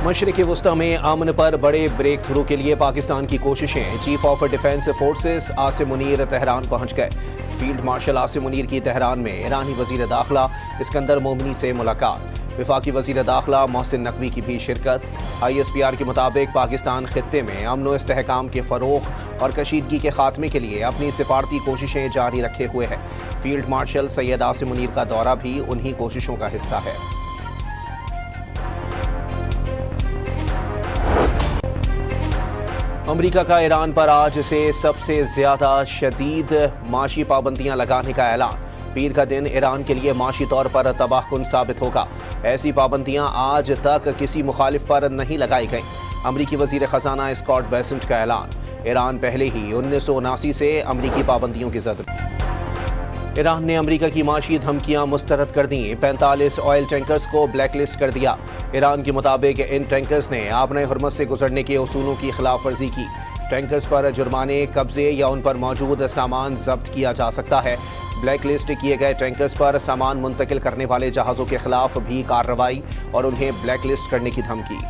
मशरिक़ वुस्ता में अमन पर बड़े ब्रेक थ्रू के लिए पाकिस्तान की कोशिशें। Chief of defence forces Asim Munir Tehran पहुंच गए। फील्ड मार्शल आसिम मुनीर की तेहरान में ईरानी वजीर दाखिला इस्कंदर मोमिनी से मुलाकात। वफाकी वजीर दाखिला मोहसिन नकवी की भी शिरकत। ISPR के मुताबिक पाकिस्तान खित्ते में अमन व इस्तेहकाम के फ़रोग़ और कशीदगी के खात्मे के लिए अपनी सिफारती कोशिशें जारी रखे हुए है। फील्ड मार्शल सैयद आसिम मुनीर का दौरा भी उन्हीं कोशिशों का हिस्सा है। अमरीका का ईरान पर आज से सबसे ज्यादा शदीद माशी पाबंदियां लगाने का ऐलान। पीर का दिन ईरान के लिए माशी तौर पर तबाहकुन साबित होगा। ऐसी पाबंदियां आज तक किसी मुखालिफ पर नहीं लगाई गईं। अमरीकी वजीर खजाना स्कॉट बेसेंट का ऐलान। ईरान पहले ही 1979 से अमरीकी पाबंदियों की जद। ईरान ने अमरीका की माशी धमकियां मुस्तरद कर दी। 45 ऑयल टैंकर्स को ब्लैकलिस्ट कर दिया। ईरान के मुताबिक इन टैंकर्स ने आबने हुर्मुज़ से गुजरने के उसूलों की खिलाफ वर्जी की। टैंकर्स पर जुर्माने, कब्जे या उन पर मौजूद सामान जब्त किया जा सकता है। ब्लैकलिस्ट किए गए टैंकर्स पर सामान मुंतकिल करने वाले जहाज़ों के खिलाफ भी कार्रवाई और उन्हें ब्लैकलिस्ट करने की धमकी।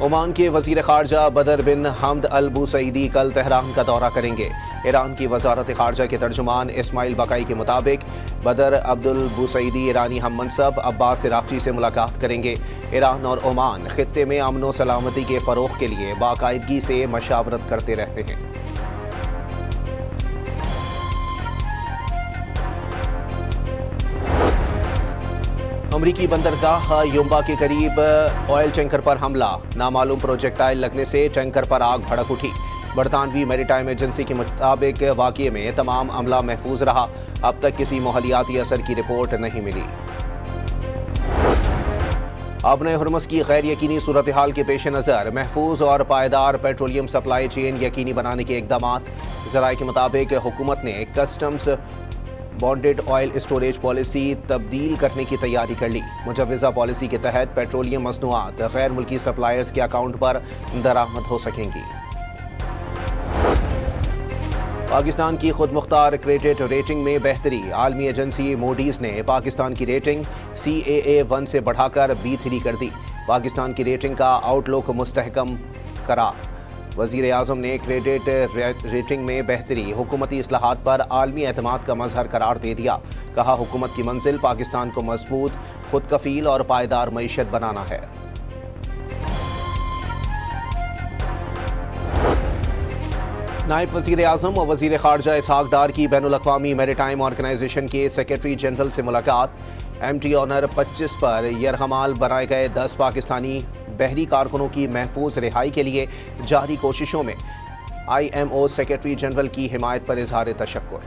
ओमान के वजीर खारजा बदर बिन हमद अल बुसैदी कल तेहरान का दौरा करेंगे। ईरान की वजारत खारजा के तर्जुमान इस्माइल बकाई के मुताबिक बदर अब्दुल बुसैदी ईरानी हम मनसब अब्बास इराक़ची से मुलाकात करेंगे। ईरान और ओमान खित्ते में अमन व सलामती के फ़रोग़ के लिए बाकायदगी से मशावरत करते रहते हैं। अमरीकी बंदरगाह युम्बा के करीब ऑयल टैंकर पर हमला। नामालूम प्रोजेक्टाइल लगने से टैंकर पर आग भड़क उठी। बरतानवी मैरीटाइम एजेंसी के मुताबिक वाक़ये में तमाम अमला महफूज रहा। अब तक किसी माहौलियाती असर की रिपोर्ट नहीं मिली। आबने हुर्मुज़ की गैर यकीनी सूरत हाल के पेश नज़र महफूज और पायदार पेट्रोलियम सप्लाई चेन यकीनी बनाने के इक़दाम। ज़राए के मुताबिक हुकूमत ने customs bonded oil storage policy तब्दील करने की तैयारी कर ली। मुजव्वज़ा पॉलिसी के तहत पेट्रोलियम मसनूआत गैर मुल्की सप्लायर्स के अकाउंट पर दरामद हो सकेंगी। पाकिस्तान की खुद मुख्तार क्रेडिट रेटिंग में बेहतरी। आलमी एजेंसी मूडीज़ ने पाकिस्तान की रेटिंग CAA1 से बढ़ाकर B3 कर दी। पाकिस्तान की रेटिंग का आउटलुक मुस्तहकम करार। वज़ीर आज़म ने क्रेडिट रेटिंग में बेहतरी हुकूमती इस्लाहात पर आलमी एतमाद का मजहर करार दे दिया। कहा, हुकूमत की मंजिल पाकिस्तान को मजबूत, खुद कफील और पायदार मईशत बनाना है। नायब वज़ीर आज़म और वज़ीर खारजा इसहाक डार की बैनुल अक़वामी मैरीटाइम ऑर्गेनाइजेशन के सेक्रेटरी जनरल से मुलाकात। MT ऑनर 25 पर यरहमाल बनाए गए 10 पाकिस्तानी बहरी कारकुनों की महफूज रिहाई के लिए जारी कोशिशों में IMO सेक्रेटरी जनरल की हिमायत पर इजहार तशक्कुर।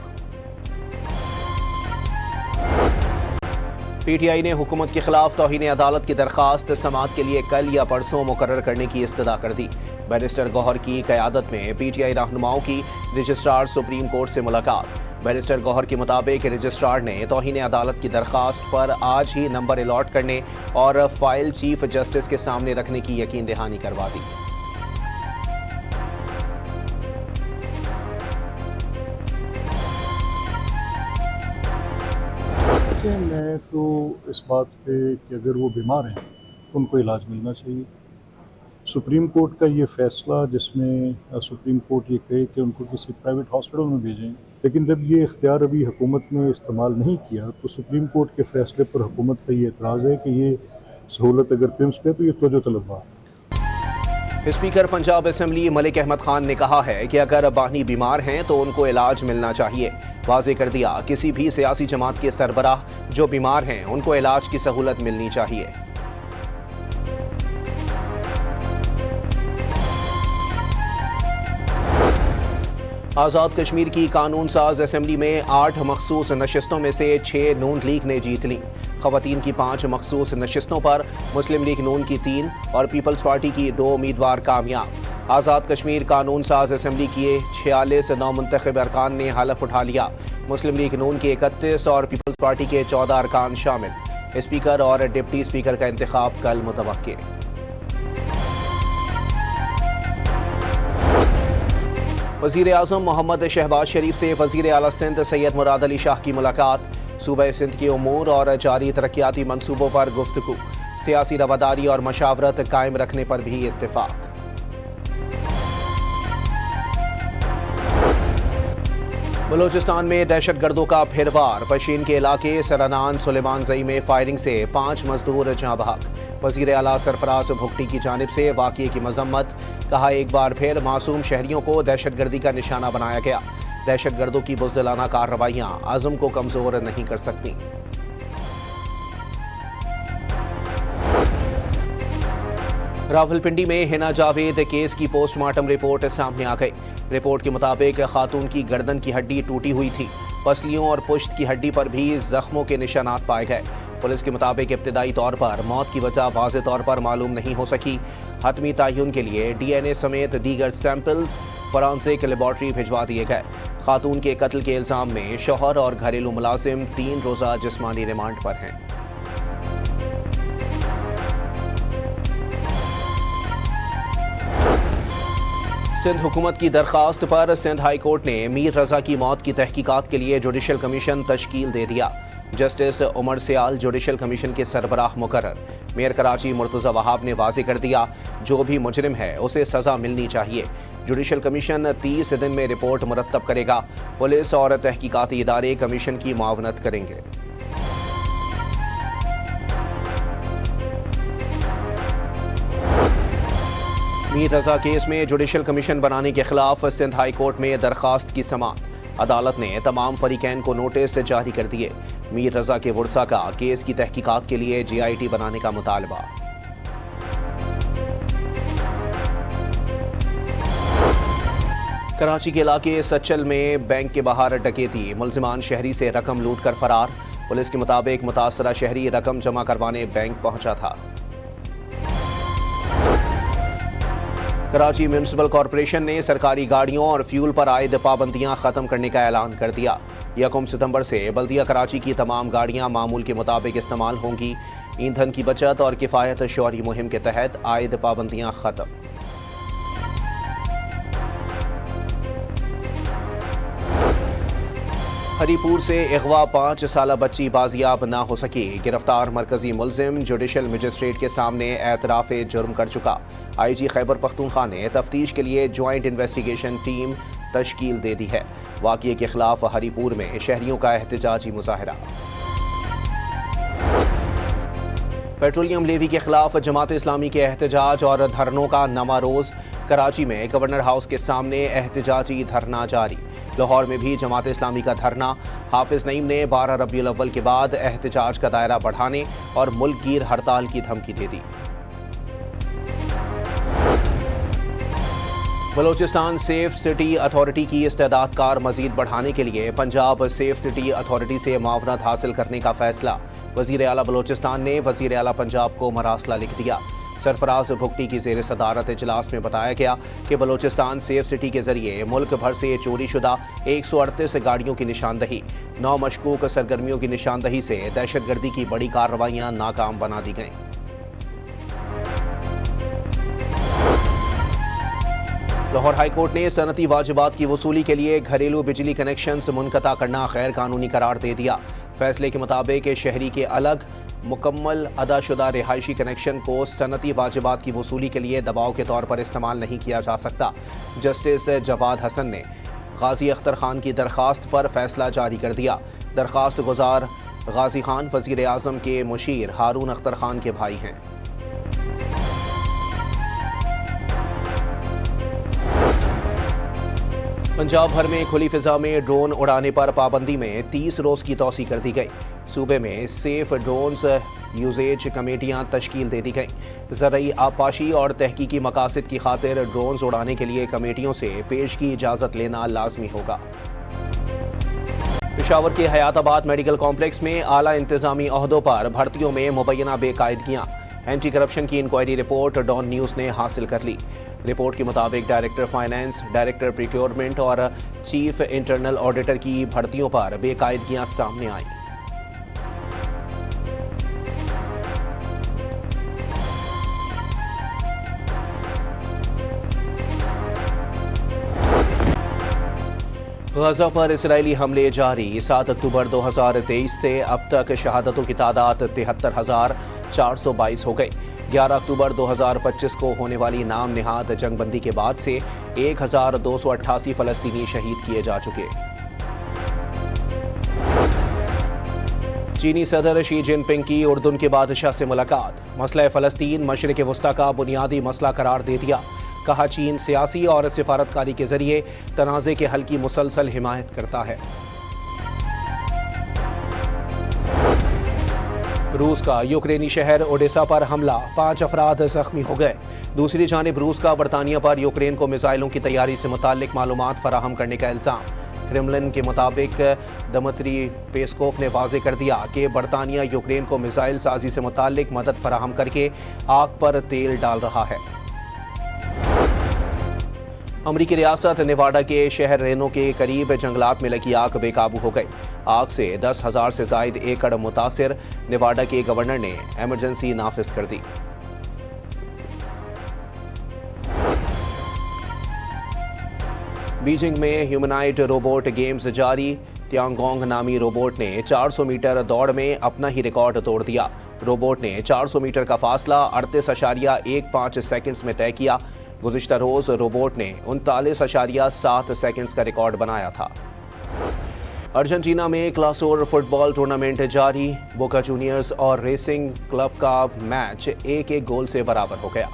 PTI ने हुकूमत के खिलाफ तौहीन अदालत की दरख्वास्त समाअत के लिए कल या परसों मुकर्रर करने की इस्तदा कर दी। बैरिस्टर गौहर की क़यादत में PTI रहनुमाओं की रजिस्ट्रार सुप्रीम कोर्ट से मुलाकात। बैरिस्टर गौहर के मुताबिक रजिस्ट्रार ने तौहीन अदालत की दरख्वास्त पर आज ही नंबर अलॉट करने और फाइल चीफ जस्टिस के सामने रखने की यकीन दहानी करवा दी। मैं तो इस बात पे कि अगर वो बीमार हैं तो उनको इलाज मिलना चाहिए। सुप्रीम कोर्ट का ये फैसला जिसमें सुप्रीम कोर्ट ये कहे कि उनको किसी प्राइवेट हॉस्पिटल में भेजें, लेकिन जब ये इख्तियार अभी हुकूमत ने इस्तेमाल नहीं किया तो सुप्रीम कोर्ट के फैसले पर हुकूमत का ये एतराज़ है कि ये सहूलत अगर पिम्स पे तो ये तवज्जो तलब है। स्पीकर पंजाब असेंबली मलिक अहमद खान ने कहा है कि अगर बानी बीमार हैं तो उनको इलाज मिलना चाहिए। वाज़े कर दिया, किसी भी सियासी जमात के सरबराह जो बीमार हैं उनको इलाज की सहूलत मिलनी चाहिए। आज़ाद कश्मीर की कानून साज असेंबली में 8 मखसूस नशिस्तों में से 6 नून लीग ने जीत ली। ख़वातीन की 5 मखसूस नशिस्तों पर मुस्लिम लीग नून की 3 और पीपल्स पार्टी की 2 उम्मीदवार कामयाब। आज़ाद कश्मीर कानून साज असेंबली के 46 नौमुंतखब अरकान ने हलफ उठा लिया। मुस्लिम लीग नून के 31 और पीपल्स पार्टी के 14 अरकान शामिल। स्पीकर और डिप्टी स्पीकर का इंतखाब कल मुतवक्के। वज़ीर आज़म मोहम्मद शहबाज शरीफ से वज़ीर आला सिंध सैयद मुराद अली शाह की मुलाकात। सूबे सिंध के उमूर और जारी तरक्याती मंसूबों पर गुफ्तगू, सियासी रवादारी और मशावरत कायम रखने पर भी इत्तेफाक। बलूचिस्तान में दहशतगर्दों का फिर वार, पशीन के इलाके सरनान सुलेमान जई में फायरिंग से 5 मजदूर जाँ बहक। वजीर आला सरफराज भुगटी की जानिब से वाक़ये की मजम्मत, कहा एक बार फिर मासूम शहरियों को दहशतगर्दी का निशाना बनाया गया। दहशतगर्दों की बुज़दिलाना कार्रवाइयाँ आज़म को कमज़ोर नहीं कर सकती। रावलपिंडी में हिना जावेद केस की पोस्टमार्टम रिपोर्ट सामने आ गई। रिपोर्ट के मुताबिक खातून की गर्दन की हड्डी टूटी हुई थी। पसलियों और पुश्त की हड्डी पर भी जख्मों के निशानात पाए गए। पुलिस के मुताबिक इब्तिदाई तौर पर मौत की वजह वाज़ेह तौर पर मालूम नहीं हो सकी। हतमी तयन के लिए DNA समेत दीगर सैंपल्स फॉरेंसिक लेबॉर्ट्री भिजवा दिए गए। खातून के कत्ल के इल्जाम में शौहर और घरेलू मुलाजिम 3 रोज़ा जिस्मानी रिमांड पर हैं। सिंध हुकूमत की दरखास्त पर सिंध हाई कोर्ट ने मीर रजा की मौत की तहकीकात के लिए जुडिशल कमीशन तश्कील दे दिया। जस्टिस उमर सियाल जुडिशल कमीशन के सरबराह मुकर्रर। मेयर कराची मुर्तज़ा वहाब ने वाज़ेह कर दिया, जो भी मुजरिम है उसे सज़ा मिलनी चाहिए। जुडिशल कमीशन 30 दिन में रिपोर्ट मुरतब करेगा। पुलिस और तहकीकाती इदारे कमीशन की मुआवनत करेंगे। मीर रजा केस में जुडिशल कमीशन बनाने के खिलाफ सिंध हाई कोर्ट में दरखास्त की समाअत। अदालत ने तमाम फरीकैन को नोटिस जारी कर दिए। मीर रजा के वर्सा का केस की तहकीकात के लिए GIT बनाने का मुतालबा। कराची के इलाके सच्चल में बैंक के बाहर डकैती, मुलजिमान शहरी से रकम लूट कर फरार। पुलिस के मुताबिक मुतासरा शहरी रकम जमा करवाने बैंक पहुंचा था। कराची म्यूनिसिपल कॉरपोरेशन ने सरकारी गाड़ियों और फ्यूल पर आयद पाबंदियां खत्म करने का ऐलान कर दिया। 1 सितंबर से बल्दिया कराची की तमाम गाड़ियां मामूल के मुताबिक इस्तेमाल होंगी। ईंधन की बचत और किफ़ायत शौरी मुहिम के तहत आयद पाबंदियां खत्म। हरीपुर से अगवा 5 साला बच्ची बाजियाब ना हो सकी। गिरफ्तार मरकजी मुलजिम जुडिशल मजिस्ट्रेट के सामने एतराफ़ जुर्म कर चुका। IG खैबर पख्तूनख्वा ने तफ्तीश के लिए ज्वाइंट इन्वेस्टिगेशन टीम तश्कील दे दी है। वाक़ये के खिलाफ हरीपुर में शहरियों का एहतजाजी मुजाहरा। पेट्रोलियम लेवी के खिलाफ जमात इस्लामी के एहतजाज और धरनों का नवा रोज़। कराची में गवर्नर हाउस के सामने एहतजाजी धरना जारी। लाहौर में भी जमात इस्लामी का धरना। हाफिज नईम ने 12 रबीउल अव्वल के बाद एहतजाज का दायरा बढ़ाने और मुल्क गिर हड़ताल की धमकी दे दी। बलूचिस्तान सेफ सिटी अथॉरिटी की इस्तेदाद कार मजीद बढ़ाने के लिए पंजाब सेफ सिटी अथॉरिटी से मुआवनत हासिल करने का फैसला। वजीर आला बलूचिस्तान ने वजीर आला पंजाब को मरासला लिख दिया। सरफराज भुगटी की ज़ेर सदारत इजलास में बताया गया कि बलूचिस्तान सेफ सिटी के जरिए मुल्क भर से चोरी शुदा 138 गाड़ियों की निशानदही, 9 मशकूक सरगर्मियों की निशानदही से दहशतगर्दी की बड़ी कार्रवाइयाँ नाकाम बना दी गईं। लाहौर हाईकोर्ट ने सनती वाजिबात की वसूली के लिए घरेलू बिजली कनेक्शंस मुनक़ता करना गैर कानूनी करार दे दिया। फैसले के मुताबिक शहरी के अलग मुकम्मल अदाशुदा रिहायशी कनेक्शन को सनती वाजिबात की वसूली के लिए दबाव के तौर पर इस्तेमाल नहीं किया जा सकता। जस्टिस जवाद हसन ने गाजी अख्तर खान की दरख्वास्त पर फैसला जारी कर दिया। दरख्वास्त गुजार गाजी खान वज़ीर आज़म के मुशीर हारून अख्तर खान के भाई हैं। पंजाब भर में खुली फिजा में ड्रोन उड़ाने पर पाबंदी में 30 रोज़ की तौसी कर दी गई। सूबे में सेफ ड्रोन्स यूजेज कमेटियां तश्कील दे दी गईं। ज़रई आबपाशी और तहकीकी मकासद की खातिर ड्रोन्स उड़ाने के लिए कमेटियों से पेश की इजाज़त लेना लाजमी होगा। पेशावर के हयाताबाद मेडिकल कॉम्प्लेक्स में आला इंतजामी ओहदों पर भर्तियों में मुबैना बेकायदगियाँ। एंटी करप्शन की इंक्वायरी रिपोर्ट डॉन न्यूज़ ने हासिल कर ली। रिपोर्ट के मुताबिक डायरेक्टर फाइनेंस, डायरेक्टर प्रिक्योरमेंट और चीफ इंटरनल ऑडिटर की भर्तियों पर बेकायदगियां सामने आईं। गजा पर इसराइली हमले जारी। 7 अक्टूबर 2023 से अब तक शहादतों की तादाद 73,422 हो गई। 11 अक्टूबर 2025 को होने वाली नाम निहाद जंगबंदी के बाद से 1,288 फलस्तीनी शहीद किए जा चुके। चीनी सदर शी जिनपिंग की उर्दून के बादशाह से मुलाकात। मसला फ़लस्तीन मशरिक़ वस्ता का बुनियादी मसला करार दे दिया। कहा चीन सियासी और सिफारतकारी के जरिए तनाज़े के हल की मुसलसल हिमायत करता है। रूस का यूक्रेनी शहर ओडेसा पर हमला, 5 अफराद जख्मी हो गए। दूसरी जानिब रूस का बरतानिया पर यूक्रेन को मिसाइलों की तैयारी से मुताल्लिक मालूमात फराहम करने का इल्ज़ाम। क्रेमलिन के मुताबिक दमत्री पेस्कोव ने वाज़ेह कर दिया कि बरतानिया यूक्रेन को मिसाइल साजी से मुताल्लिक मदद फराहम करके आग पर तेल डाल रहा है। अमरीकी रियासत नेवाडा के शहर रेनो के करीब जंगलात में लगी आग बेकाबू हो गई। आग से 10,000 से जायद एकड़ मुतासिर। नेवाडा के गवर्नर ने इमरजेंसी नाफिज कर दी। बीजिंग में ह्यूमनाइड रोबोट गेम्स जारी। त्यांगोंग नामी रोबोट ने 400 मीटर दौड़ में अपना ही रिकॉर्ड तोड़ दिया। रोबोट ने 400 मीटर का फासला 38.15 सेकंड्स में तय किया। गुज़िश्ता रोज रोबोट ने 39.7 सेकंड्स का रिकॉर्ड बनाया था। अर्जेंटीना में क्लासोर फुटबॉल टूर्नामेंट जारी। बोका जूनियर्स और रेसिंग क्लब का मैच 1-1 गोल से बराबर हो गया।